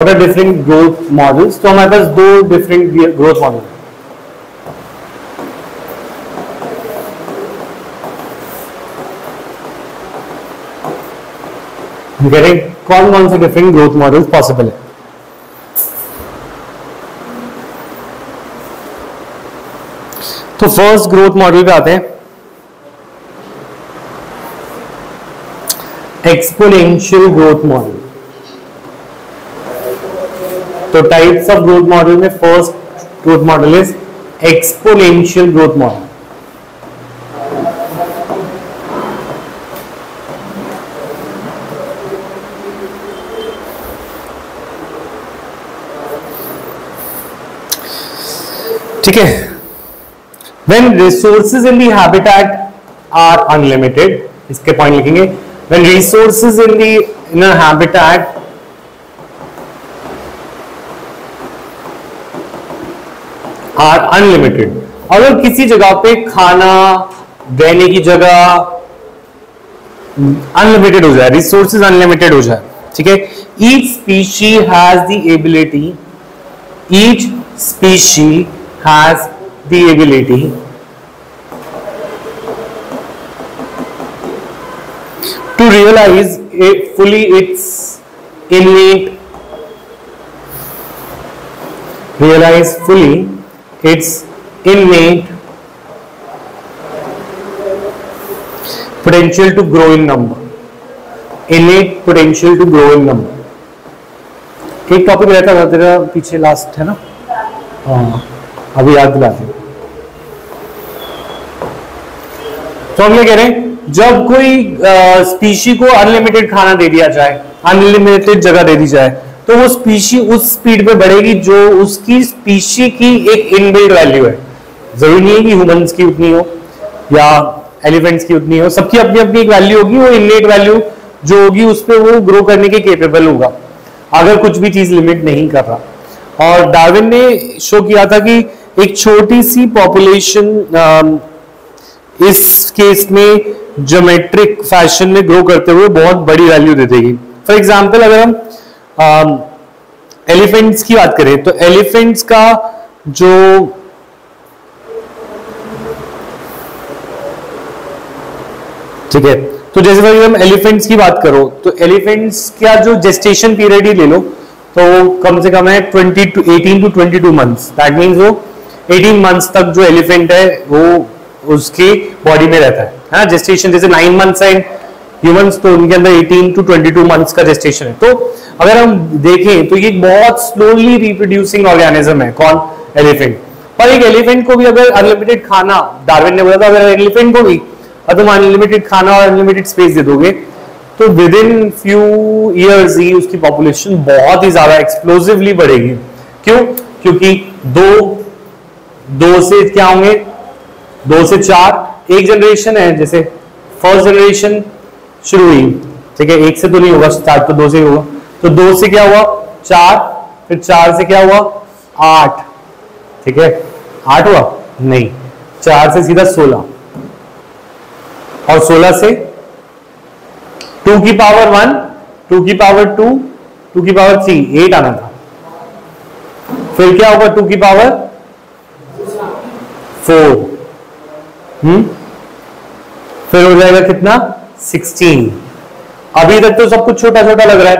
What are different growth models? तो हमारे पास दो डिफरेंट ग्रोथ मॉडल है. कौन कौन से डिफरेंट ग्रोथ मॉडल्स पॉसिबल है? तो फर्स्ट ग्रोथ मॉडल पे आते हैं, एक्सपोनेंशियल ग्रोथ मॉडल. तो टाइप्स ऑफ ग्रोथ मॉडल में first growth model is exponential growth model. ठीक है. When resources in the habitat are unlimited, इसके पॉइंट लिखेंगे. When resources in a habitat are unlimited, अगर किसी जगह पे खाना रहने की जगह अनलिमिटेड हो जाए, रिसोर्सेज अनलिमिटेड हो जाए, ठीक है, each species has the ability to realize fully its innate potential to grow in number. Innate potential to grow in number. एक टॉपिक रहता था तेरा पीछे लास्ट है ना, हाँ अभी याद दिलाते हैं. तो हम ये कह रहे हैं, जब कोई स्पीशी को अनलिमिटेड खाना दे दिया जाए, अनलिमिटेड जगह दे दी जाए, तो वो स्पीशी उस स्पीड पे बढ़ेगी जो उसकी स्पीशी की एक इनबिल्ट वैल्यू है. जरूरी नहीं है कि ह्यूमंस की उतनी हो या एलिफेंट्स की उतनी हो, सबकी अपनी अपनी एक वैल्यू होगी. वो इननेट वैल्यू जो होगी उस पर वो ग्रो करने के केपेबल होगा, अगर कुछ भी चीज लिमिट नहीं कर रहा. और डार्विन ने शो किया था कि एक छोटी सी पॉपुलेशन इस केस में ज्योमेट्रिक फैशन में ग्रो करते हुए बहुत बड़ी वैल्यू दे देगी. फॉर एग्जाम्पल अगर हम एलिफेंट्स की बात करें, तो एलिफेंट्स का जो ठीक है, तो जैसे अगर हम एलिफेंट्स की बात करो, तो एलिफेंट्स का जो जेस्टेशन पीरियड ही ले लो, तो वो कम से कम है 18 to 22 मंथ्स. दैट मीन्स वो 18 मंथ्स तक जो एलिफेंट है वो उसकी बॉडी में रहता है. जेस्टेशन जैसे 9 मंथ्स है ह्यूमंस, तो उनके अंदर 18 to 22 मंथ्स का जेस्टेशन है. तो अगर हम देखें तो ये बहुत स्लोली रिप्रोड्यूसिंग ऑर्गेनिज्म है. कौन? एलिफेंट. पर एक एलिफेंट को भी अगर अनलिमिटेड खाना, डार्विन ने बोला था अगर एलिफेंट को भी तुम अनलिमिटेड खाना और अनलिमिटेड स्पेस दे दोगे, तो विद इन फ्यू इयर्स ही उसकी पॉपुलेशन बहुत ही ज्यादा एक्सप्लोसिवली बढ़ेगी. क्यों? क्योंकि दो से क्या होंगे, 2 से 4 एक जनरेशन है. जैसे फर्स्ट जनरेशन शुरू हुई, ठीक है, 1 से तो नहीं होगा, स्टार्ट तो 2 से ही होगा. तो 2 से क्या हुआ 4, फिर 4 से क्या हुआ 8, ठीक है, 8 हुआ नहीं, 4 से सीधा 16, और 16 से 2 की पावर 1, 2 की पावर 2, 2 की पावर 3, 8 आना था. फिर क्या होगा 2 की पावर 4, फिर हो जाएगा कितना 16. अभी तक तो सब कुछ छोटा छोटा लग रहा है,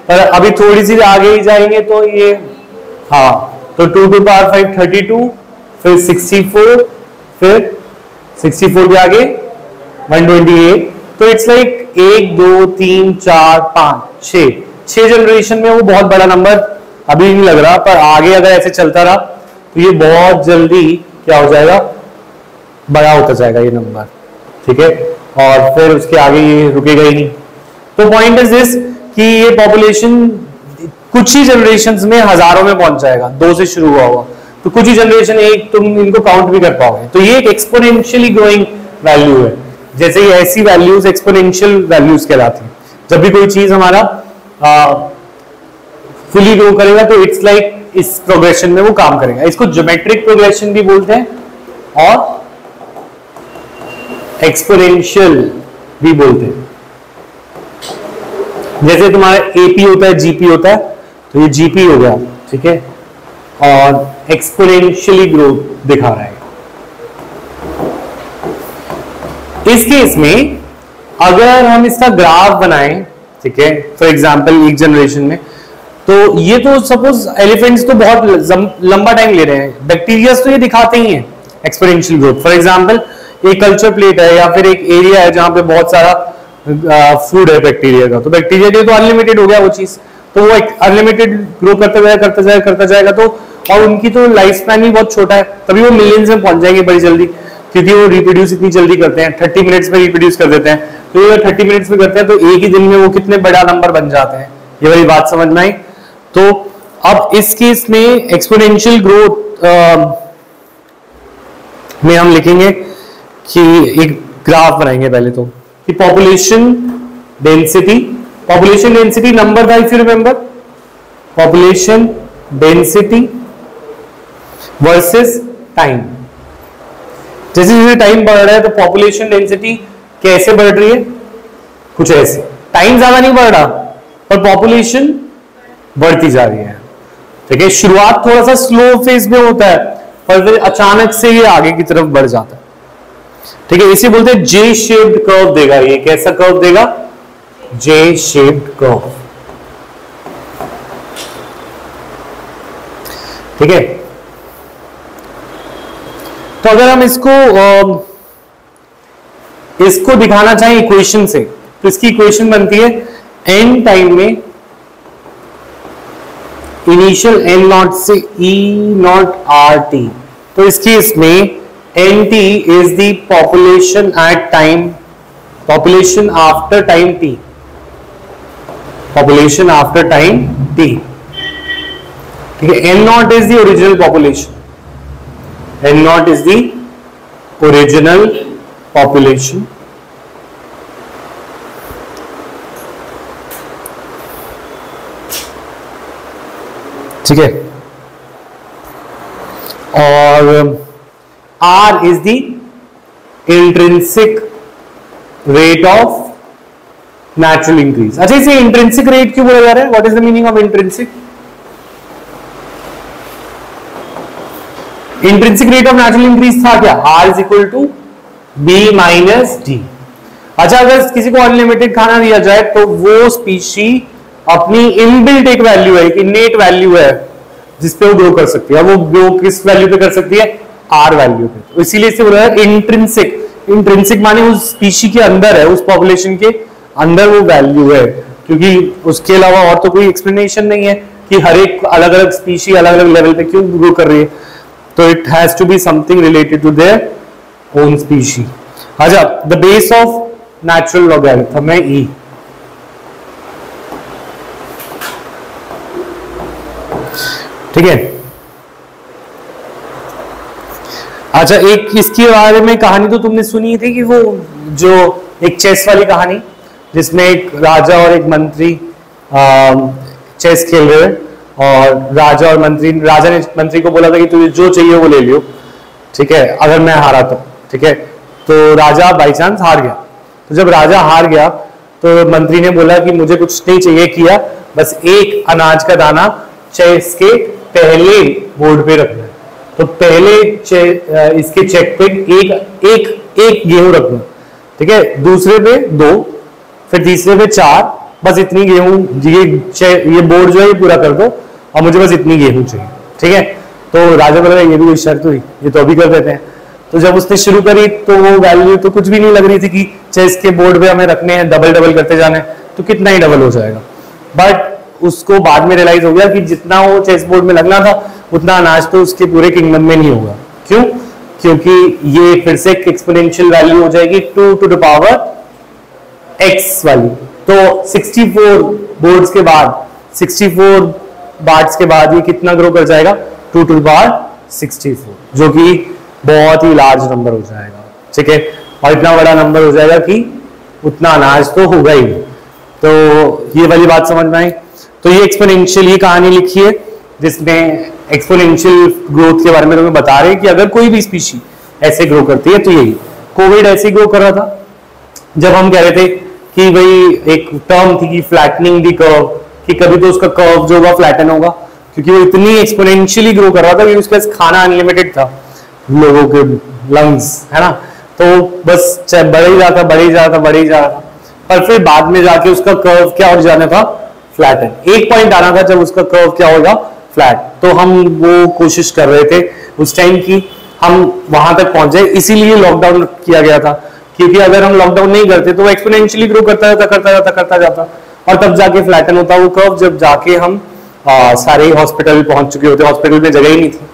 पर अभी थोड़ी सी आगे ही जाएंगे तो ये, हाँ, तो 2 की पावर 5 32, फिर 64, फिर 64 के आगे 128. तो इट्स लाइक 1 2 3 4 5 6 जनरेशन में वो बहुत बड़ा नंबर अभी नहीं लग रहा, पर आगे अगर ऐसे चलता रहा तो ये बहुत जल्दी क्या हो जाएगा, बड़ा होता जाएगा ये नंबर. ठीक है, और फिर उसके आगे ये रुकेगा ही नहीं. तो पॉइंट इज दिस कि ये पॉपुलेशन कुछ ही जनरेशंस में हजारों में पहुंच जाएगा. 2 से शुरू हुआ होगा तो कुछ ही जनरेशन एक तुम इनको काउंट भी कर पाओगे. तो ये एक एक्सपोनेंशियली ग्रोइंग वैल्यू है. जैसे ये ऐसी वैल्यूज एक्सपोनेंशियल वैल्यूज कहलाती है. जब भी कोई चीज हमारा फुली ग्रो करेगा तो इट्स लाइक इस प्रोग्रेशन में वो काम करेगा. इसको ज्योमेट्रिक प्रोग्रेशन भी बोलते हैं और एक्सपोनेंशियल भी बोलते हैं. जैसे तुम्हारा एपी होता है, जीपी होता है, तो ये जीपी हो गया, ठीक है, और एक्सपोनेंशियली ग्रोथ दिखा रहा है। इस केस में अगर हम इसका ग्राफ बनाएं, ठीक है, फॉर एग्जांपल एक जनरेशन में, तो ये तो सपोज एलिफेंट्स तो बहुत लंबा टाइम ले रहे हैं, बैक्टीरिया तो ये दिखाते ही हैं एक्सपोनेंशियल ग्रोथ। फॉर एग्जांपल एक कल्चर प्लेट है या फिर एक एरिया है जहां पे बहुत सारा फूड है बैक्टीरिया का, तो बैक्टीरिया के तो अनलिमिटेड हो गया वो चीज, तो वो अनलिमिटेड ग्रो करता जाएगा तो, और उनकी तो लाइफ स्पैन भी बहुत छोटा है, तभी वो मिलियंस में पहुंच जाएंगे बड़ी जल्दी, क्योंकि वो रिप्रोड्यूस इतनी जल्दी करते हैं, 30 मिनट्स में रिप्रोड्यूस कर देते हैं। तो अगर 30 मिनट्स में करते हैं तो एक ही दिन में वो कितने बड़ा नंबर बन जाते हैं, ये वाली बात समझ में आई। तो अब इस केस में एक्सपोनेंशियल ग्रोथ में हम लिखेंगे कि एक ग्राफ बनाएंगे पहले तो, कि पॉपुलेशन डेंसिटी नंबर था, if you remember, population density versus time. जैसे जैसे टाइम बढ़ रहा है तो पॉपुलेशन डेंसिटी कैसे बढ़ रही है, कुछ ऐसे, टाइम ज्यादा नहीं बढ़ रहा पर पॉपुलेशन बढ़ती जा रही है, ठीक है। शुरुआत थोड़ा सा स्लो फेज में होता है पर फिर अचानक से ये आगे की तरफ बढ़ जाता है, ठीक है। इसे बोलते हैं जे शेप्ड कर्व देगा, ये कैसा कर्व देगा, जे शेप्ड कर्व, ठीक है। तो अगर हम इसको दिखाना चाहें इक्वेशन से, तो इसकी इक्वेशन बनती है n टाइम में इनिशियल n नॉट से e नॉट आर टी। तो इस केस में nt is the population at time, population after time t, population after time t, ठीक है। n not is the original population, n naught is the original population, ठीक है, और r is the intrinsic rate of natural increase। अच्छा, इसे intrinsic rate क्यों बोला जा रहा है, what is the meaning of intrinsic? Intrinsic rate of natural increase था क्या, R is equal to B minus D. अच्छा, अगर किसी को अनलिमिटेड खाना दिया जाए तो वो स्पीशी अपनी इनबिल्ट एक वैल्यू है, एक इनेट वैल्यू है जिसपे वो ग्रो कर सकती है, वो ग्रो किस वैल्यू पे कर सकती है, R वैल्यू पे। तो इसीलिए इसे बोला है इंट्रिंसिक। इंट्रिंसिक माने उस स्पीशी के अंदर है, उस पॉपुलेशन के अंदर वो वैल्यू है, क्योंकि उसके अलावा और तो कोई एक्सप्लेनेशन नहीं है कि हर एक अलग अलग स्पीशी अलग अलग लेवल पे क्यों ग्रो कर रही है। तो it has to be something related to their own species. अच्छा, the base of natural logarithm है ई, ठीक है। अच्छा, एक इसके बारे में कहानी तो तुमने सुनी थी कि वो जो एक चेस वाली कहानी जिसमें एक राजा और एक मंत्री चेस खेल रहे हैं, और राजा ने मंत्री को बोला था कि तुझे जो चाहिए वो ले लियो, ठीक है, अगर मैं हारा तो, ठीक है। तो राजा बाई चांस हार गया। तो जब राजा हार गया तो मंत्री ने बोला कि मुझे कुछ नहीं चाहिए किया, बस एक अनाज का दाना चेस के पहले बोर्ड पे रखना है। तो पहले इसके चेक पे एक गेहूं रखना, ठीक है, दूसरे पे 2, फिर तीसरे पे 4, बस इतनी गेहूं, ये बोर्ड जो है ये पूरा कर दो और मुझे बस इतनी गेहूं चाहिए, ठीक है। तो राजा बोला ये भी कोई शर्त हुई, ये तो अभी कर देते हैं। तो जब उसने शुरू करी तो वो वैल्यू तो कुछ भी नहीं लग रही थी कि चेस के बोर्ड पे हमें रखने हैं, डबल डबल करते जाने, तो कितना ही डबल हो जाएगा। बट उसको बाद में रियलाइज हो गया कि जितना वो चेस बोर्ड में लगना था उतना अनाज तो उसके पूरे किंगडम में नहीं होगा। क्यों? क्योंकि ये फिर से एक्सपोनेंशियल वैल्यू हो जाएगी 2 to the power x वाली। तो 64 बोर्ड्स के बाद, 64 बार्ट्स के बाद ये कितना ग्रो कर जाएगा, 2 to the power 64, जो कि बहुत ही लार्ज नंबर हो जाएगा, ठीक है। और इतना बड़ा नंबर हो जाएगा कि उतना अनाज तो होगा ही। तो ये वाली बात समझ में आई। तो ये एक्सपोनेंशियल ही कहानी लिखी है जिसमें एक्सपोनेंशियल ग्रोथ के बारे में तुम्हें बता रहे हैं कि अगर कोई भी स्पीशी ऐसे ग्रो करती है तो यही कोविड ऐसे ग्रो कर रहा था। जब हम कह रहे थे कि भाई एक टर्म थी कि फ्लैटनिंग द कर्व, कि कभी तो उसका कर्व जो होगा फ्लैटन होगा, क्योंकि वो इतनी एक्सपोनेंशियली ग्रो कर रहा था कि उसके पास खाना अनलिमिटेड था, लोगों के लंग्स, है ना, तो बस बढ़ ही जाता बढ़ ही जाता बढ़ ही जाता, पर फिर बाद में जाके उसका कर्व क्या हो जाना था, फ्लैटन। एक पॉइंट आना था जब उसका कर्व क्या होगा, फ्लैट। तो हम वो कोशिश कर रहे थे उस टाइम की हम वहां तक पहुंच जाए, इसीलिए लॉकडाउन किया गया था, क्योंकि अगर हम लॉकडाउन नहीं करते तो वो एक्सपोनेंशियली ग्रो करता जाता और तब जाके फ्लैटन होता वो कर्व, जब जाके हम सारे हॉस्पिटल पहुंच चुके होते, हॉस्पिटल में जगह ही नहीं थी।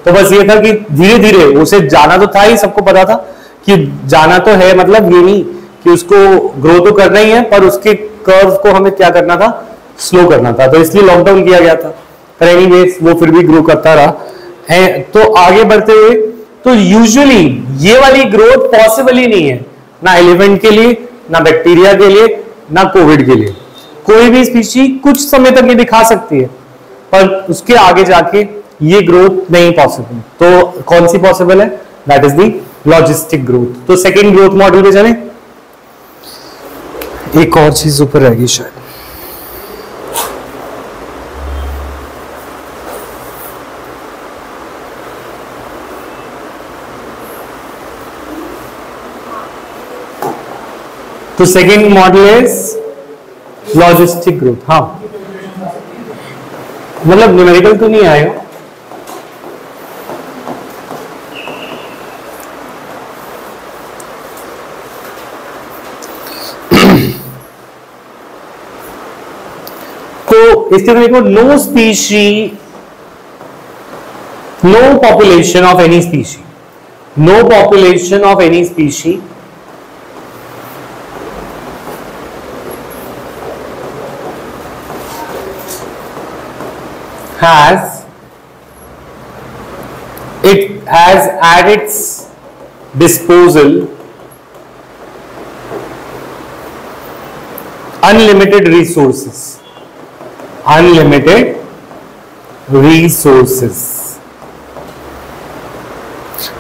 तो बस ये था कि धीरे धीरे उसे जाना तो था ही, सबको पता था कि जाना तो है, मतलब ये नहीं कि उसको ग्रो तो करना ही है, पर उसके कर्व को हमें क्या करना था, स्लो करना था, तो इसलिए लॉकडाउन किया गया था। पर एनीवेज वो फिर भी ग्रो करता रहा है। तो आगे बढ़ते हुए, तो यूजुअली ये वाली ग्रोथ पॉसिबल ही नहीं है, ना एलिफेंट के लिए, ना बैक्टीरिया के लिए, ना कोविड के लिए। कोई भी स्पीशी कुछ समय तक ये दिखा सकती है, पर उसके आगे जाके ये ग्रोथ नहीं पॉसिबल। तो कौन सी पॉसिबल है, that is the logistic growth. तो सेकेंड ग्रोथ मॉडल पे चले। एक और चीज ऊपर रहेगी शायद, तो second model is logistic growth. हाँ, मतलब न्यूमेरिकल तो नहीं आएगा, तो इसके देखो, no species, no population of any species, no population of any species has at its disposal unlimited resources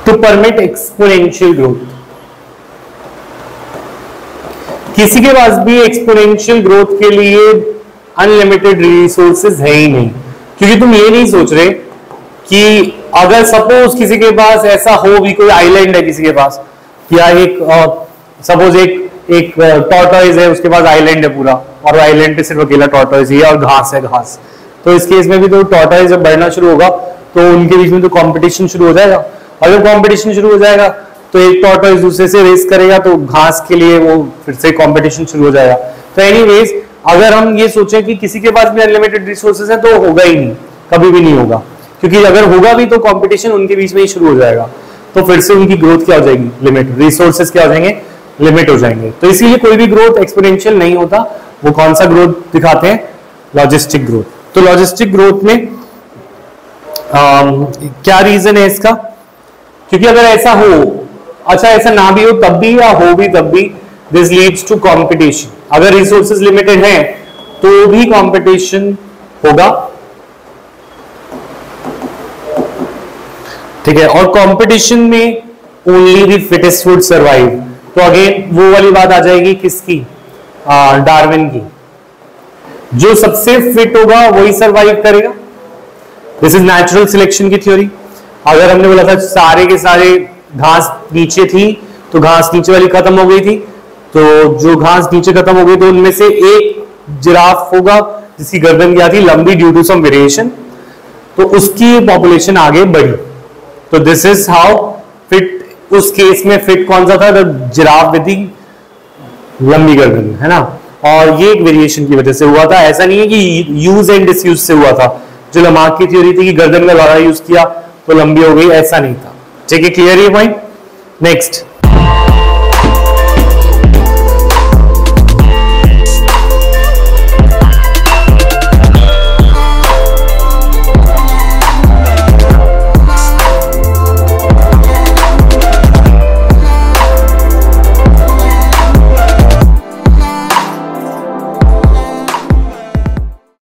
to permit exponential growth। किसी के पास भी एक्सपोनेंशियल ग्रोथ के लिए अनलिमिटेड रिसोर्सेज है ही नहीं, क्योंकि तुम ये नहीं सोच रहे कि अगर सपोज किसी के पास ऐसा हो भी, कोई आइलैंड है किसी के पास, या एक सपोज एक टॉर्टॉइज है, उसके पास आइलैंड है पूरा, और आइलैंड पे सिर्फ अकेला टॉर्टॉइज ही है और घास है घास, तो इस केस में भी तो टॉर्टॉइज जब बढ़ना शुरू होगा तो उनके बीच में तो कंपटीशन शुरू हो जाएगा। अगर कंपटीशन शुरू हो जाएगा तो एक टॉर्टॉइज दूसरे से रेस करेगा, तो घास के लिए वो फिर से कंपटीशन शुरू हो जाएगा। तो एनीवेज, अगर हम ये सोचें कि किसी के पास भी अनलिमिटेड रिसोर्सेज है तो होगा ही नहीं, कभी भी नहीं होगा, क्योंकि अगर होगा भी तो कंपटीशन उनके बीच में ही शुरू हो जाएगा, तो फिर से उनकी ग्रोथ क्या हो जाएगी, लिमिट, रिसोर्सेज क्या हो जाएंगे, लिमिट हो जाएंगे। तो इसीलिए कोई भी ग्रोथ एक्सपोनेंशियल नहीं होता। वो कौन सा ग्रोथ दिखाते हैं, लॉजिस्टिक ग्रोथ। तो लॉजिस्टिक ग्रोथ में क्या रीजन है इसका, क्योंकि अगर ऐसा हो, अच्छा ऐसा ना भी हो तब भी, या हो भी तब भी, दिस लीड्स टू कंपटीशन। अगर रिसोर्सेज लिमिटेड हैं तो भी कंपटीशन होगा, ठीक है, और कंपटीशन में only the fittest would survive. तो अगेन वो वाली बात आ जाएगी किसकी, डार्विन की, जो सबसे फिट होगा वही सर्वाइव करेगा। दिस इज नेचुरल सिलेक्शन की थ्योरी। अगर हमने बोला था सारे के सारे घास नीचे थी, तो घास नीचे वाली खत्म हो गई थी, तो जो घास नीचे खत्म हो गई तो उनमें से एक जिराफ होगा जिसकी गर्दन क्या थी, लंबी, ड्यू टू सम वेरिएशन, तो उसकी पॉपुलेशन आगे बढ़ी। तो दिस इज हाउ फिट, उस केस में फिट कौन सा था, जिराफ विद लंबी गर्दन, है ना। और ये एक वेरिएशन की वजह से हुआ था, ऐसा नहीं है कि यूज एंड डिसयूज से हुआ था। जो लमार्क की थ्योरी थी कि गर्दन का ज्यादा यूज किया तो लंबी हो गई, ऐसा नहीं था। ठीक है, क्लियर है पॉइंट। नेक्स्ट,